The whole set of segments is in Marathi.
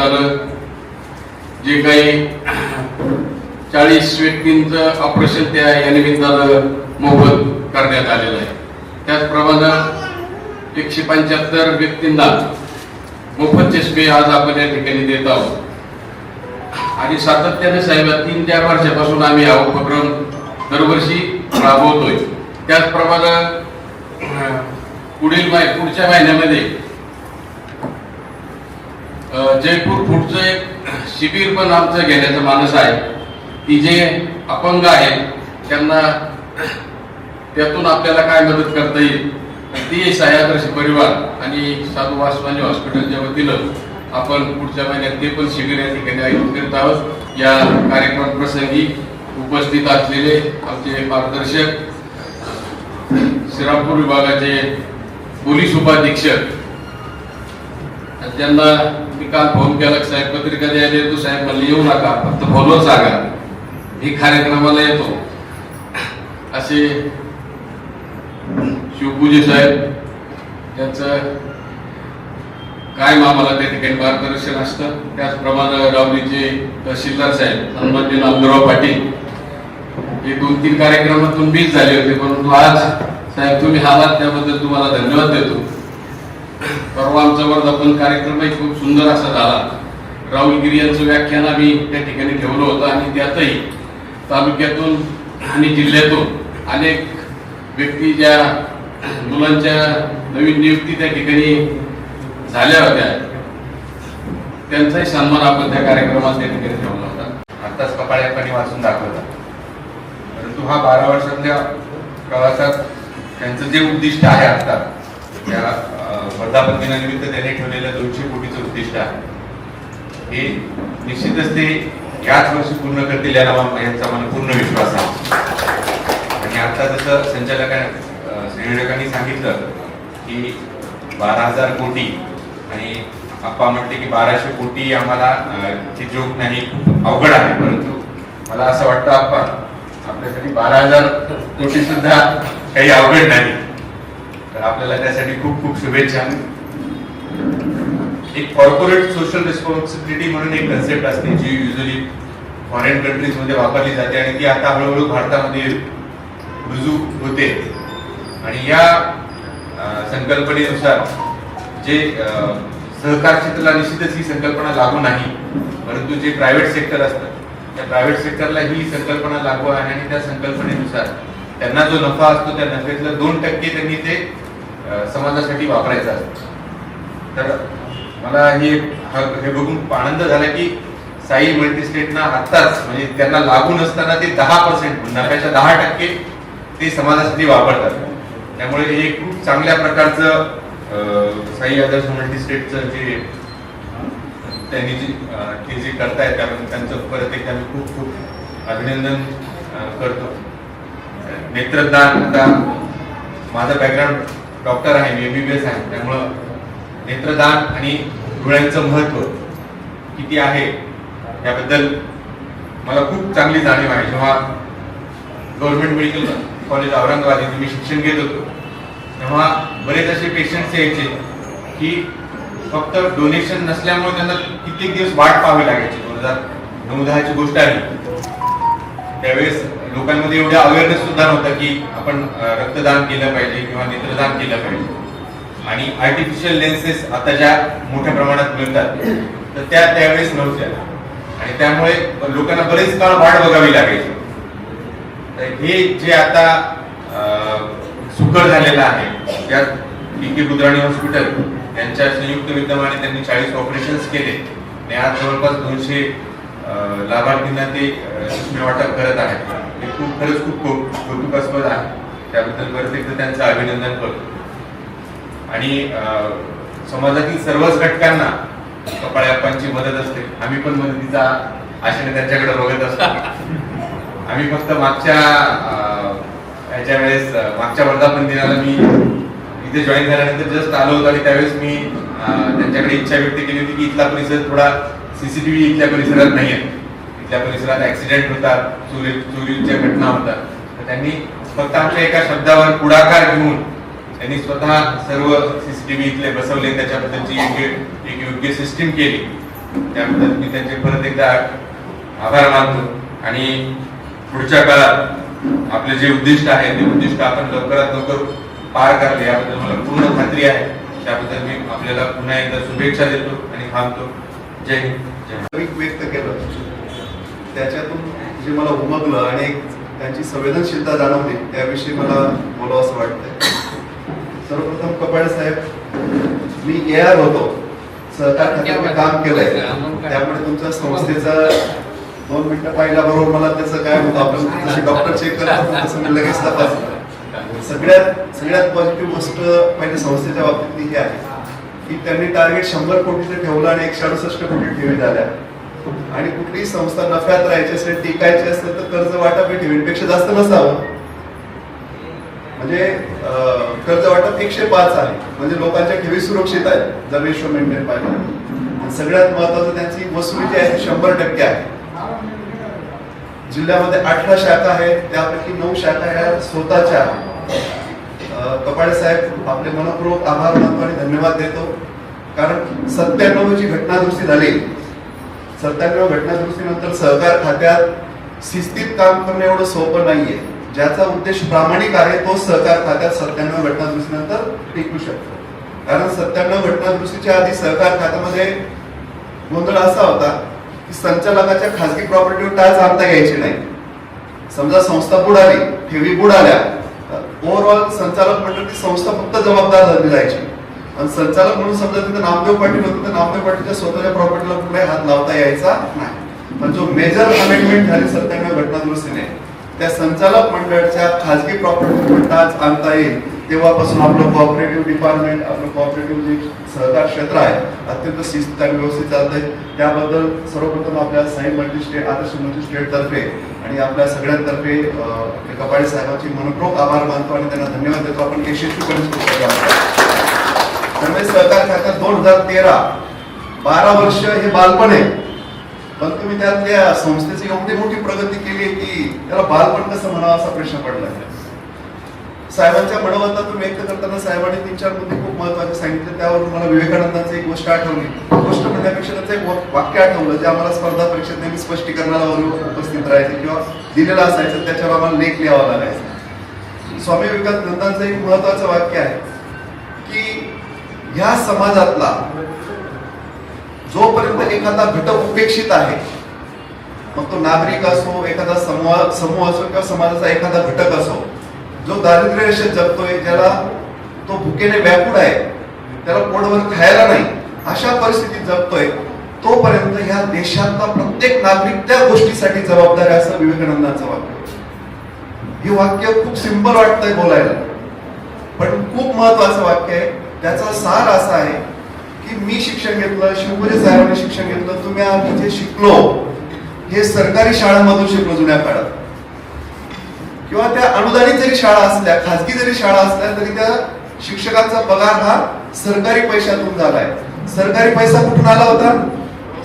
झालं, जे काही 40 व्यक्तींचं ऑपरेशन त्या या निमित्तानं मोफत करण्यात आलेलं आहे. त्याचप्रमाणे 175 व्यक्तींना मोफत चष्मे आज आपण या ठिकाणी देत आहोत. आणि सातत्याने साहेब 3-4 वर्षापासून आम्ही हा उपक्रम दरवर्षी राबवतोय. त्याचप्रमाणे पुढच्या महिन्यामध्ये जयपूर फूडचं एक शिबिर पण आमचं घेण्याचा मानस आहे की जे अपंग आहेत त्यांना त्यातून आपल्याला काय मदत करता येईल ती सह्याद्री परिवार आणि साधू वासवानी हॉस्पिटलच्या वतीनं आपण पुढच्या महिन्यात ते पण शिबिर या ठिकाणी आयोजित करत आहोत. या कार्यक्रम प्रसंगी उपस्थित असलेले आमचे मार्गदर्शक श्रीरामपूर विभागाचे पोलीस उपाधीक्षक, त्यांना मी काल फोन केला, साहेब पत्रिका द्यायला येतो, साहेब म्हणले येऊ नका, फक्त फोनवर सांगा मी कार्यक्रमाला येतो. असे शिवपूजे साहेब, त्यांचं कायम आम्हाला त्या ठिकाणी मार्गदर्शन असतं. त्याचप्रमाणे रावलीचे तहसीलदार साहेब सन्माननीय नामदेवराव पाटील हे 2-3 कार्यक्रमातून बीज झाले होते, परंतु आज साहेब तुम्ही आलात त्याबद्दल तुम्हाला धन्यवाद देतो. परवा आमचा वर्धापन कार्यक्रमही खूप सुंदर असा झाला. राहुल गिरी यांचं व्याख्यान आम्ही त्या ठिकाणी ठेवलं होतं आणि त्यातही तालुक्यातून आणि जिल्ह्यातून अनेक व्यक्ती ज्या मुलांच्या नवीन नियुक्ती त्या ठिकाणी झाल्या होत्या त्यांचाही सन्मान आपण त्या कार्यक्रमात त्या ठिकाणी ठेवला होता. आताच कपाळ्यापणी वाचून दाखवला, परंतु हा 12 वर्षातल्या प्रवासात त्यांचं जे उद्दिष्ट आहे आता त्या वर्धापन दिनानिमित्त त्यांनी ठेवलेलं 200 कोटीचं उद्दिष्ट आहे, हे निश्चितच ते याच वर्षी पूर्ण करतील यांचा मला पूर्ण विश्वास आहे. आणि आता जसं संयोजकांनी सांगितलं की 12,000 कोटी आणि आप्पा म्हटले की 1200 कोटी आम्हाला ची जोक नाही, खूप अवघड आहे, परंतु मला असं वाटतं आप्पा आपल्यासाठी 12,000 कोटी सुद्धा काही अवघड नाही. तर आपल्याला त्यासाठी खूप खूप शुभेच्छा. एक कॉर्पोरेट सोशल रिस्पॉन्सिबिलिटी म्हणून एक कन्सेप्ट असते जी युजली फॉरेन कंट्रीज मध्ये वापरली जाते आणि ती आता हळूहळू भारतामध्ये रुजू होते. आणि या संकल्पनेनुसार जे सहकार क्षेत्राला निश्चितच ही संकल्पना लागू नाही, परंतु जे प्रायव्हेट सेक्टर असतं त्या प्रायव्हेट सेक्टरला ही संकल्पना लागू आहे आणि त्या संकल्पनेनुसार त्यांना जो नफा असतो त्या नफ्यातलं 2% त्यांनी ते समाजासाठी वापरायचं असतं. तर मला हे बघून आनंद झाला की साई मल्टीस्टेटना आत्ताच म्हणजे त्यांना लागून असताना ते 10% नफ्याच्या 10% ते समाजासाठी वापरतात. त्यामुळे हे खूप चांगल्या प्रकारचं साई आदर्श मल्टीस्टेटचं जे त्यांनी जे करतायत त्याबद्दल त्यांचं परत एकदा मी खूप खूप अभिनंदन करतो. नेत्रदान, आता माझं बॅकग्राऊंड डॉक्टर आहे, मी MBBS आहे, त्यामुळं नेत्रदान आणि डोळ्यांचं महत्त्व किती आहे याबद्दल मला खूप चांगली जाणीव आहे. जेव्हा गव्हर्नमेंट मेडिकल कॉलेज औरंगाबाद इथे मी शिक्षण घेत होतो तेव्हा बरेच असे पेशंट्स यायचे की फक्त डोनेशन नसल्यामुळे त्यांना कित्येक दिवस वाट पाहावी लागायची. 2009-10ची गोष्ट आहे. त्यावेळेस लोकांमध्ये एवढा अवेअरनेस सुद्धा नव्हता की आपण रक्तदान केलं पाहिजे किंवा नेत्रदान केलं पाहिजे. आणि आर्टिफिशियल लेन्सेस आता ज्या मोठ्या प्रमाणात मिळतात तर त्या त्यावेळेस नव्हत्या आणि त्यामुळे लोकांना बरेच काळ वाट बघावी लागायची. हे जे आता सुकर झालेलं आहे त्यात DK बुद्राणी हॉस्पिटल यांच्या संयुक्त विद्यमाने त्यांनी 40 ऑपरेशन्स केले आणि आज जवळपास 200 लाभार्थींना ते चष्मे वाटप करत आहेत. हे खरंच खूप कौतुकास्पद आहे. त्याबद्दल परत एकदा त्यांचं अभिनंदन करतो. आणि समाजातील सर्वच घटकांना कपाळ्याप्पांची मदत असते. आम्ही पण मदतीचा आशेने त्यांच्याकडे बघत असतो. आम्ही फक्त मागच्या वर्धापन दिनाला मी इथे जॉईन झाल्यानंतर जस्ट आलो होतो आणि त्यावेळेस मी त्यांच्याकडे इच्छा व्यक्त केली होती की इथला परिसर थोडा CCTV इथल्या परिसरात नाही आहे. इथल्या परिसरात ऍक्सिडेंट होतात, चोरीच्या घटना होतात. तर त्यांनी फक्त आमच्या एका शब्दावर पुढाकार घेऊन त्यांनी स्वतः सर्व CCTV इथले बसवले, त्याच्याबद्दलची एक योग्य सिस्टीम केली त्याबद्दल मी त्यांचे परत एकदा आभार मानतो आणि पुढच्या काळात आपले जे उद्दिष्ट आहे ते उद्दिष्ट आपण लवकरात लवकर पार करले याबद्दल मला पूर्ण खात्री आहे. त्याबद्दल मी आपल्याला पुन्हा एकदा शुभेच्छा देतो आणि थांबतो. जय हिंद, जय महाराष्ट्र. व्यक्त केलं त्याच्यातून जे मला उमगलं आणि त्यांची संवेदनशीलता जाणवली त्याविषयी मला बोलावं असं वाटतंय. सर्वप्रथम कपाळे साहेब, मी AR होतो, सहकार खात्यात काम केलंय, त्यामुळे तुमच्या संस्थेचा 2 मिनिटं पाहिल्याबरोबर मला त्याचं काय होतं, आपण जसे डॉक्टर चेक करतात तसं मी लगेच तपासलं. सगळ्यात पॉझिटिव्ह गोष्ट पहिले संस्थेच्या बाबतीतली ही आहे की त्यांनी टार्गेट 100 कोटीचं ठेवलं आणि 168 कोटी ठेवी झाल्या. आणि कुठलीही संस्था नफ्यात राहायची असेल, टिकायची असेल तर कर्ज वाटप हे ठेवींपेक्षा जास्त नसावं. म्हणजे कर्ज वाटप 105 आहे, म्हणजे लोकांच्या ठेवी सुरक्षित आहेत जर रेशो मेंटेन पाहिजे. आणि सगळ्यात महत्वाचं त्यांची वसुली जी आहे ती 100% आहे. जिल्ह्यामध्ये 18 शाखा आहेत, त्यापैकी 9 शाखा ह्या स्वतःच्या. कपाळे साहेब, आपले मनपूर्वक आभार मानतो आणि धन्यवाद देतो. कारण 97 जी घटनादुरुस्ती झाली, 97 घटनादुरुस्तीनंतर सहकार खात्यात शिस्तीत काम करणं एवढं सोपं नाहीये. ज्याचा उद्देश प्रामाणिक आहे तो सहकार खात्यात 97 घटनादुरुस्तीनंतर टिकू शकतो. कारण 97 घटनादुरुस्तीच्या आधी सहकार खात्यामध्ये गोंधळ असा होता की संचालकाच्या खासगी प्रॉपर्टीवर टाच आणता यायची नाही. समजा संस्था बुडाली, ठेवी बुडाल्या, ओव्हरऑल संचालक मंडळ ती संस्था फक्त जबाबदार धरली जायची. आणि संचालक म्हणून समजा तिथं नामदेव पाटील होतं तर नामदेव पाटीलच्या स्वतःच्या प्रॉपर्टीला कुठलाही हात लावता यायचा नाही. पण जो मेजर अमेंडमेंट झाली 97 घटनादुरुस्तीने, त्या संचालक मंडळाच्या खासगी प्रॉपर्टीवर टाच आणता येईल, तेव्हापासून आपलं कोऑपरेटिव्ह डिपार्टमेंट, आपलं कोऑपरेटिव्ह जे सहकार क्षेत्र आहे अत्यंत शिस्त आणि व्यवस्थित चालतंय. त्याबद्दल सर्वप्रथम आपल्या साई मल्टी स्टेट, आदर्श मल्टी स्टेट तर्फे आणि आपल्या सगळ्यांतर्फे कपाळे साहेबांची मनपूर्वक आभार मानतो आणि त्यांना धन्यवाद देतो. आपण यशस्वीपणे त्यामुळे सहकार खात्यात 2013 12 वर्ष हे बालपण आहे, पण तुम्ही त्या संस्थेची एवढी मोठी प्रगती केली आहे की त्याला बालपण कसं म्हणावं असा प्रश्न पडला. साहेबांच्या मनोगतातून व्यक्त करताना साहेबांनी 3-4 मुद्दे खूप महत्वाचे सांगितले. त्यावरून मला विवेकानंदांची एक गोष्ट आठवली. गोष्ट म्हणण्यापेक्षा त्यांचं एक वाक्य आठवलं जे आम्हाला स्पर्धा परीक्षेत नेहमी स्पष्टीकरणाला उपस्थित राहायचे किंवा दिलेलं असायचं, त्याच्यावर आम्हाला लेख लिहावा लागायचा. स्वामी विवेकानंदांचं एक महत्वाचं वाक्य आहे की ह्या समाजातला जोपर्यंत एखादा घटक उपेक्षित आहे, मग तो नागरिक असो, एखादा समूह असो किंवा समाजाचा एखादा घटक असो, जो दारिद्र्य रेषेत जगतोय, ज्याला तो भुकेने व्याकुळ आहे, त्याला पोटभर खायला नाही, अशा परिस्थितीत जगतोय, तोपर्यंत ह्या देशातला प्रत्येक नागरिक त्या गोष्टीसाठी जबाबदार आहे, असं विवेकानंदांचं वाक्य. हे वाक्य खूप सिंपल वाटतंय बोलायला, पण खूप महत्वाचं वाक्य आहे. त्याचा सार असा आहे की मी शिक्षण घेतलं, शिवपुरी साहेबांनी शिक्षण घेतलं, तुम्ही आम्ही जे शिकलो हे सरकारी शाळांमधून शिकलो जुन्या काळात, किंवा त्या अनुदानित जरी शाळा असल्या, खाजगी जरी शाळा असल्या तरी त्या शिक्षकांचा पगार हा सरकारी पैशातून झालाय. सरकारी पैसा कुठून आला होता?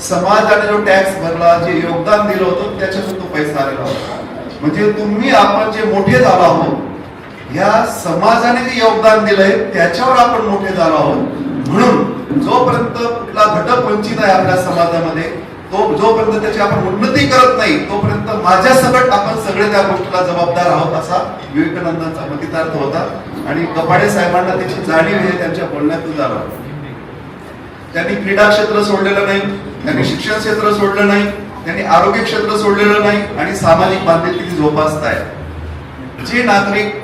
समाजाने जो टॅक्स भरला, जे योगदान दिलं होतं त्याच्यातून तो पैसा आलेला होता. म्हणजे तुम्ही आपण जे मोठे झालो आहोत, या समाजाने जे योगदान दिलंय त्याच्यावर आपण मोठे झालो आहोत. म्हणून जोपर्यंत कुठला घटक वंचित आहे आपल्या समाजामध्ये, तो जोपर्यंत त्याची आपण उन्नती करत नाही, तोपर्यंत माझ्या सकट आपण सगळे त्या गोष्टीला जबाबदार आहोत, असा विवेकानंदांचा मतितार्थ होता. आणि कपाळे साहेबांना त्याची जाणीव हे त्यांच्या बोलण्यातून झालं. त्यांनी क्रीडा क्षेत्र सोडलेलं नाही, त्यांनी शिक्षण क्षेत्र सोडलं नाही, त्यांनी आरोग्य क्षेत्र सोडलेलं नाही आणि सामाजिक बांधिलकी जोपासताय. जे नागरिक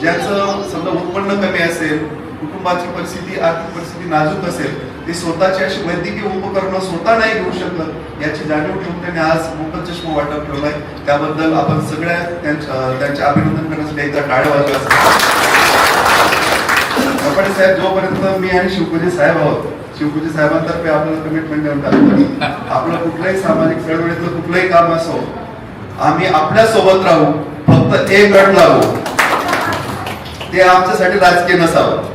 ज्यांचं समजा उत्पन्न कमी असेल, कुटुंबाची परिस्थिती, आर्थिक परिस्थिती नाजूक असेल, ते स्वतःची अशी वैद्यकीय उपकरणं स्वतः नाही घेऊ शकत, याची जाणीव ठेवून त्यांनी आज मोफत चष्मा वाटप ठेवलाय. त्याबद्दल आपण सगळ्या त्यांचे अभिनंदन करण्यासाठी एकदा टाळ्या वाजवा. कपाळे साहेब, जोपर्यंत मी आणि शिवपूजी साहेब आहोत, शिवपूजी साहेबांतर्फे आपल्याला कमिटमेंट देऊन टाकतो, आपलं कुठलंही सामाजिक चळवळीतलं कुठलंही काम असो, आम्ही आपल्या सोबत राहू, फक्त एक गट लागू. ते आमच्यासाठी राजकीय नसावं,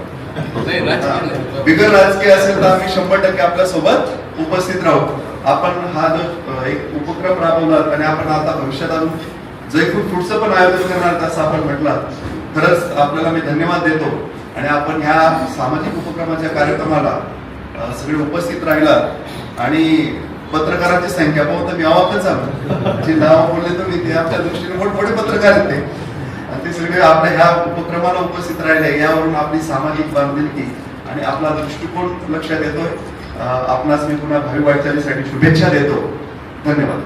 बिगर राजकीय असेल तर आम्ही 100% आपल्या सोबत उपस्थित राहू. आपण हा जो एक उपक्रम राबवला आणि आपण आता भविष्यात अजून जयपूर फूडचं पण आयोजन करणार असं आपण म्हटलं, खरंच आपल्याला मी धन्यवाद देतो. आणि आपण ह्या सामाजिक उपक्रमाच्या कार्यक्रमाला सगळे उपस्थित राहिला आणि पत्रकारांची संख्या पाहून तर मी अवाकच झालो. जे नाव बोलले तुम्ही ते आपल्या दृष्टीने मोठमोठे पत्रकार आहेत ते, आणि ते सगळे आपल्या ह्या उपक्रमाला उपस्थित राहिले. यावरून आपली सामाजिक बांधिलकी आणि आपला दृष्टिकोन लक्षात येतोय. आपणास मी पुन्हा भावी वाटचालीसाठी शुभेच्छा देतो. धन्यवाद.